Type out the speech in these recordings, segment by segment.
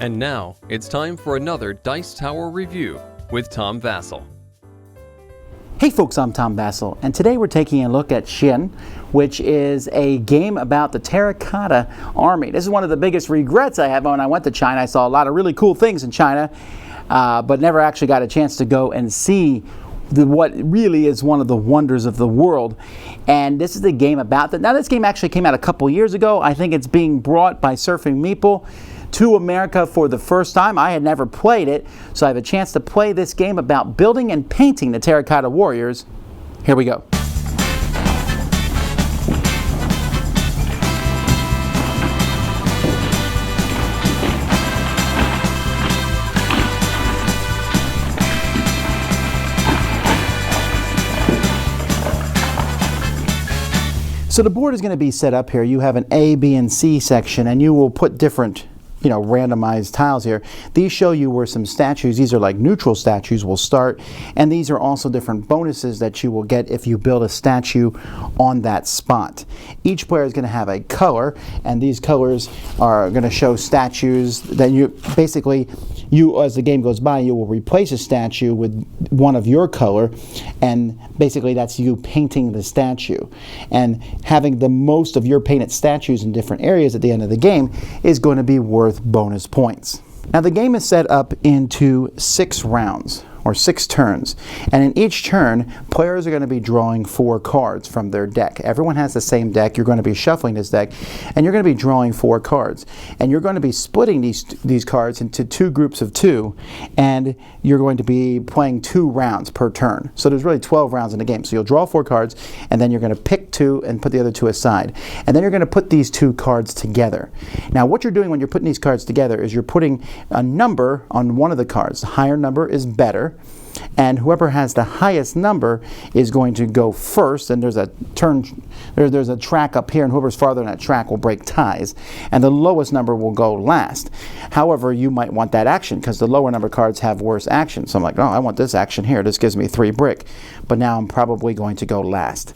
And now, it's time for another Dice Tower review with Tom Vasel. Hey folks, I'm Tom Vasel, and today we're taking a look at Xi'an, which is a game about the Terracotta Army. This is one of the biggest regrets I have when I went to China. I saw a lot of really cool things in China, but never actually got a chance to go and see what really is one of the wonders of the world. And this is the game about that. Now, this game actually came out a couple years ago. I think it's being brought by Surfing Meeple to America for the first time. I had never played it, so I have a chance to play this game about building and painting the terracotta warriors. Here we go. So the board is going to be set up here. You have an A, B, and C section, and you will put different randomized tiles here. These show you where some statues, these are like neutral statues, will start, and these are also different bonuses that you will get if you build a statue on that spot. Each player is going to have a color, and these colors are going to show statues that you as the game goes by, you will replace a statue with one of your color, and basically that's you painting the statue. And having the most of your painted statues in different areas at the end of the game is going to be worth bonus points. Now, the game is set up into 6 rounds or 6 turns, and in each turn players are going to be drawing 4 cards from their deck. Everyone has the same deck. You're going to be shuffling this deck, and you're going to be drawing 4 cards, and you're going to be splitting these cards into 2 groups of 2, and you're going to be playing 2 rounds per turn. So there's really 12 rounds in the game. So you'll draw 4 cards, and then you're going to pick 2 and put the other 2 aside, and then you're going to put these 2 cards together. Now, what you're doing when you're putting these cards together is you're putting a number on one of the cards. The higher number is better, and whoever has the highest number is going to go first, and there's a track up here, and whoever's farther on that track will break ties, and the lowest number will go last. However, you might want that action because the lower number cards have worse action. So I'm like, oh, I want this action here. This gives me 3 brick, but now I'm probably going to go last.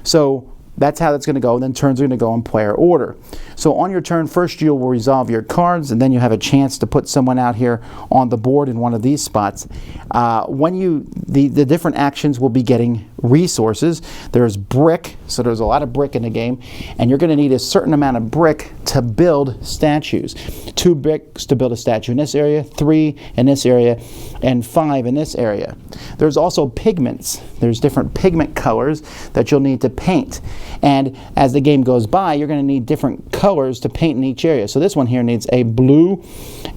So that's how that's going to go, and then turns are going to go in player order. So on your turn, first you will resolve your cards, and then you have a chance to put someone out here on the board in one of these spots. The different actions will be getting resources. There's brick, so there's a lot of brick in the game, and you're going to need a certain amount of brick to build statues. 2 bricks to build a statue in this area, 3 in this area, and 5 in this area. There's also pigments. There's different pigment colors that you'll need to paint. And as the game goes by, you're going to need different colors to paint in each area. So this one here needs a blue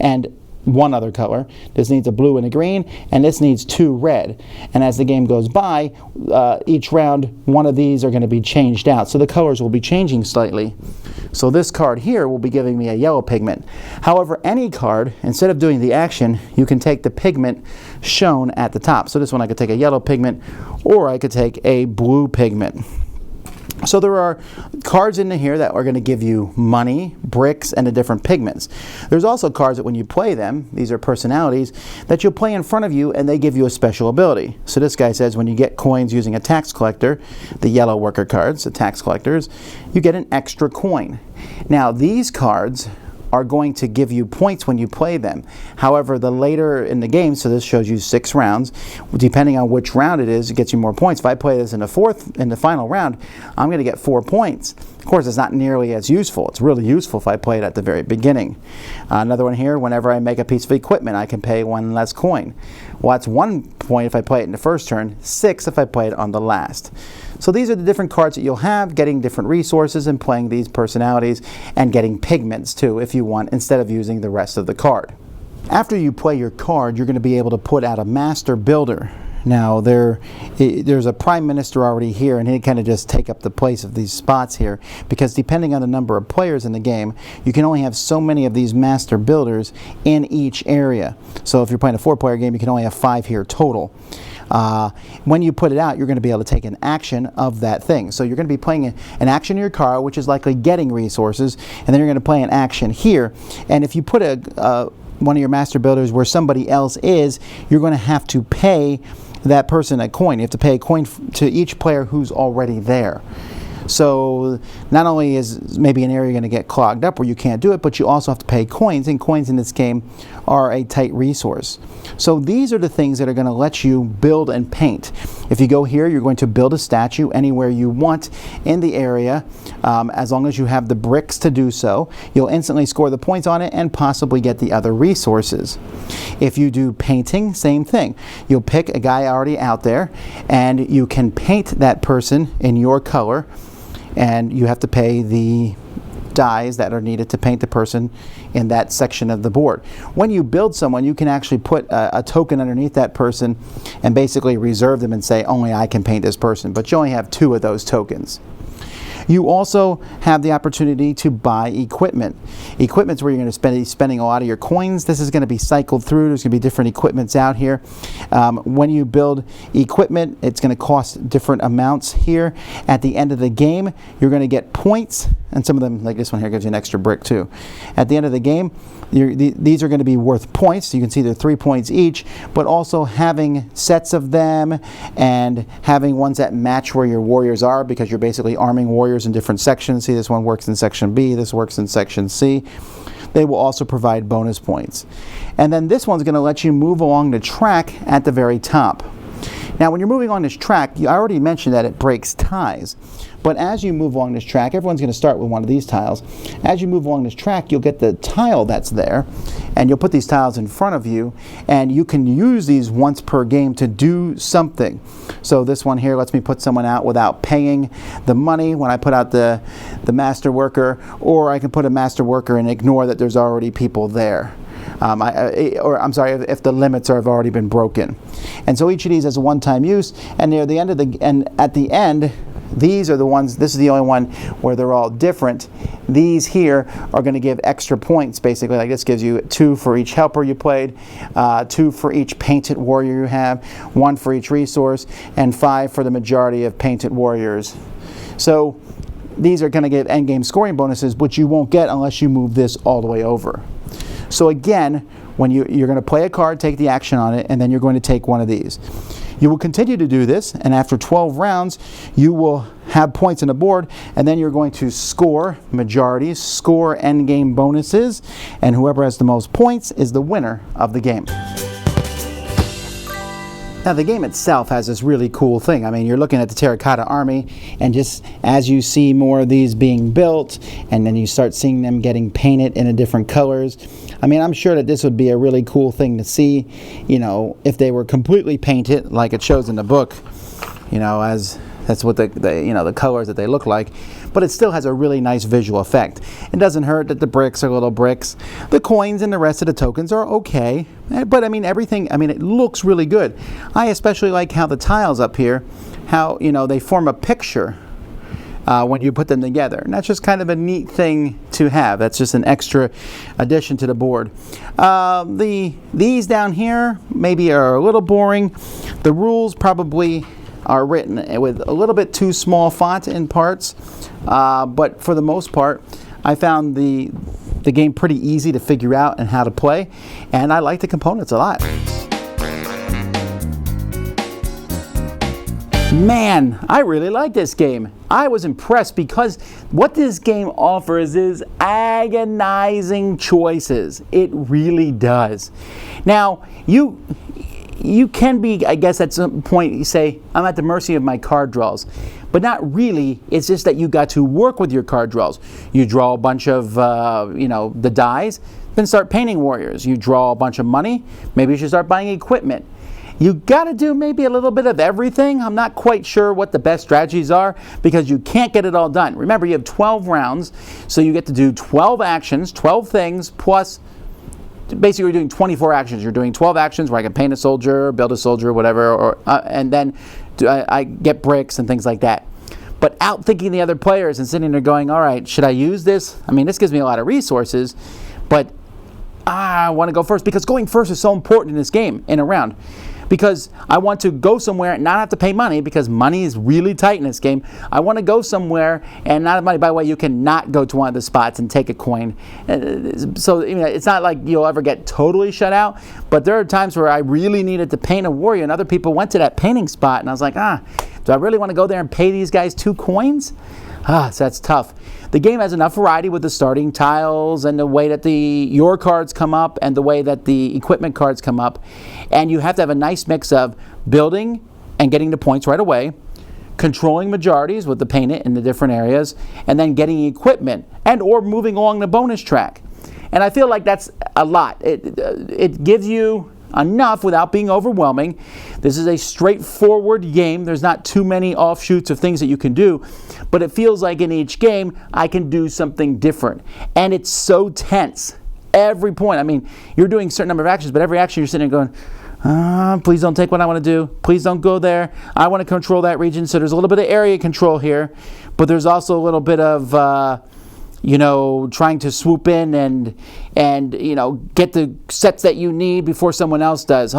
and 1 other color. This needs a blue and a green, and this needs 2 red. And as the game goes by, each round, one of these are going to be changed out. So the colors will be changing slightly. So this card here will be giving me a yellow pigment. However, any card, instead of doing the action, you can take the pigment shown at the top. So this one I could take a yellow pigment, or I could take a blue pigment. So there are cards in here that are going to give you money, bricks, and the different pigments. There's also cards that when you play them, these are personalities, that you'll play in front of you and they give you a special ability. So this guy says when you get coins using a tax collector, the yellow worker cards, the tax collectors, you get an extra coin. Now these cards are going to give you points when you play them. However, the later in the game, so this shows you 6 rounds, depending on which round it is, it gets you more points. If I play this in the final round, I'm going to get 4 points. Of course, it's not nearly as useful. It's really useful if I play it at the very beginning. Another one here, whenever I make a piece of equipment, I can pay 1 less coin. Well, that's 1 point if I play it in the first turn, 6 if I play it on the last. So these are the different cards that you'll have, getting different resources and playing these personalities, and getting pigments too if you want, instead of using the rest of the card. After you play your card, you're going to be able to put out a master builder. Now there's a prime minister already here, and he kind of just take up the place of these spots here, because depending on the number of players in the game, you can only have so many of these master builders in each area. So if you're playing a 4-player game, you can only have 5 here total. When you put it out, you're going to be able to take an action of that thing. So you're going to be playing an action in your car, which is likely getting resources, and then you're going to play an action here. And if you put one of your master builders where somebody else is, you're going to have to pay that person a coin. You have to pay a coin to each player who's already there. So not only is maybe an area going to get clogged up where you can't do it, but you also have to pay coins, and coins in this game are a tight resource. So these are the things that are going to let you build and paint. If you go here, you're going to build a statue anywhere you want in the area, as long as you have the bricks to do so. You'll instantly score the points on it and possibly get the other resources. If you do painting, same thing. You'll pick a guy already out there, and you can paint that person in your color, and you have to pay the dyes that are needed to paint the person in that section of the board. When you build someone, you can actually put a token underneath that person and basically reserve them and say, only I can paint this person, but you only have 2 of those tokens. You also have the opportunity to buy equipment. Equipment's where you're going to be spending a lot of your coins. This is going to be cycled through. There's going to be different equipments out here. When you build equipment, it's going to cost different amounts here. At the end of the game, you're going to get points, and some of them, like this one here, gives you an extra brick too. At the end of the game, these are going to be worth points. You can see they're 3 points each, but also having sets of them and having ones that match where your warriors are, because you're basically arming warriors in different sections. See, this one works in section B, this works in section C. They will also provide bonus points. And then this one's going to let you move along the track at the very top. Now, when you're moving on this track, I already mentioned that it breaks ties. But as you move along this track, everyone's going to start with one of these tiles. As you move along this track, you'll get the tile that's there, and you'll put these tiles in front of you, and you can use these once per game to do something. So this one here lets me put someone out without paying the money when I put out the master worker, or I can put a master worker and ignore that there's already people there. I'm sorry, if the limits have already been broken. And so each of these has a one-time use, and near the end of at the end, these are the ones, this is the only one where they're all different. These here are going to give extra points, basically. Like this gives you 2 for each helper you played, 2 for each painted warrior you have, 1 for each resource, and 5 for the majority of painted warriors. So these are going to give endgame scoring bonuses, which you won't get unless you move this all the way over. So again, when you're going to play a card, take the action on it, and then you're going to take one of these. You will continue to do this, and after 12 rounds, you will have points on the board, and then you're going to score majorities, score endgame bonuses, and whoever has the most points is the winner of the game. Now, the game itself has this really cool thing. I mean, you're looking at the Terracotta Army, and just as you see more of these being built, and then you start seeing them getting painted in different colors, I mean, I'm sure that this would be a really cool thing to see, you know, if they were completely painted like it shows in the book, you know, as that's what the colors that they look like. But it still has a really nice visual effect. It doesn't hurt that the bricks are little bricks. The coins and the rest of the tokens are okay, but I mean everything. I mean, it looks really good. I especially like how the tiles up here, how they form a picture when you put them together, and that's just kind of a neat thing to have. That's just an extra addition to the board. These down here maybe are a little boring. The rules probably are written with a little bit too small font in parts, but for the most part, I found the game pretty easy to figure out and how to play, and I like the components a lot. Man, I really like this game. I was impressed because what this game offers is agonizing choices. It really does. Now, you can be, I guess, at some point you say, I'm at the mercy of my card draws. But not really. It's just that you got to work with your card draws. You draw a bunch of, the dies, then start painting warriors. You draw a bunch of money, maybe you should start buying equipment. You got to do maybe a little bit of everything. I'm not quite sure what the best strategies are because you can't get it all done. Remember, you have 12 rounds, so you get to do 12 actions, 12 things, plus basically you're doing 24 actions. You're doing 12 actions where I can paint a soldier, build a soldier, whatever, and then I get bricks and things like that. But outthinking the other players and sitting there going, all right, should I use this? I mean, this gives me a lot of resources, but I want to go first because going first is so important in this game, in a round. Because I want to go somewhere and not have to pay money because money is really tight in this game. I want to go somewhere and not have money. By the way, you cannot go to one of the spots and take a coin. So it's not like you'll ever get totally shut out, but there are times where I really needed to paint a warrior and other people went to that painting spot and I was like, do I really want to go there and pay these guys 2 coins? So that's tough. The game has enough variety with the starting tiles and the way that your cards come up and the way that the equipment cards come up. And you have to have a nice mix of building and getting the points right away, controlling majorities with the paint it in the different areas, and then getting equipment and or moving along the bonus track. And I feel like that's a lot. It gives you enough without being overwhelming. This is a straightforward game. There's not too many offshoots of things that you can do, but it feels like in each game I can do something different. And it's so tense. Every point. I mean, you're doing a certain number of actions, but every action you're sitting there going, please don't take what I want to do. Please don't go there. I want to control that region. So there's a little bit of area control here, but there's also a little bit of trying to swoop in and get the sets that you need before someone else does.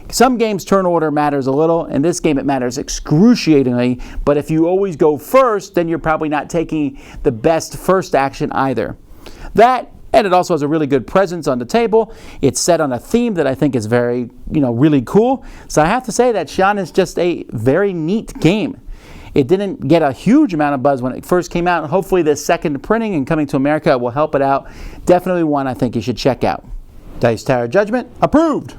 Some games turn order matters a little. In this game it matters excruciatingly, but if you always go first, then you're probably not taking the best first action either. And it also has a really good presence on the table. It's set on a theme that I think is very, really cool. So I have to say that Xi'an is just a very neat game. It didn't get a huge amount of buzz when it first came out. Hopefully the second printing and coming to America will help it out. Definitely one I think you should check out. Dice Tower Judgment, approved!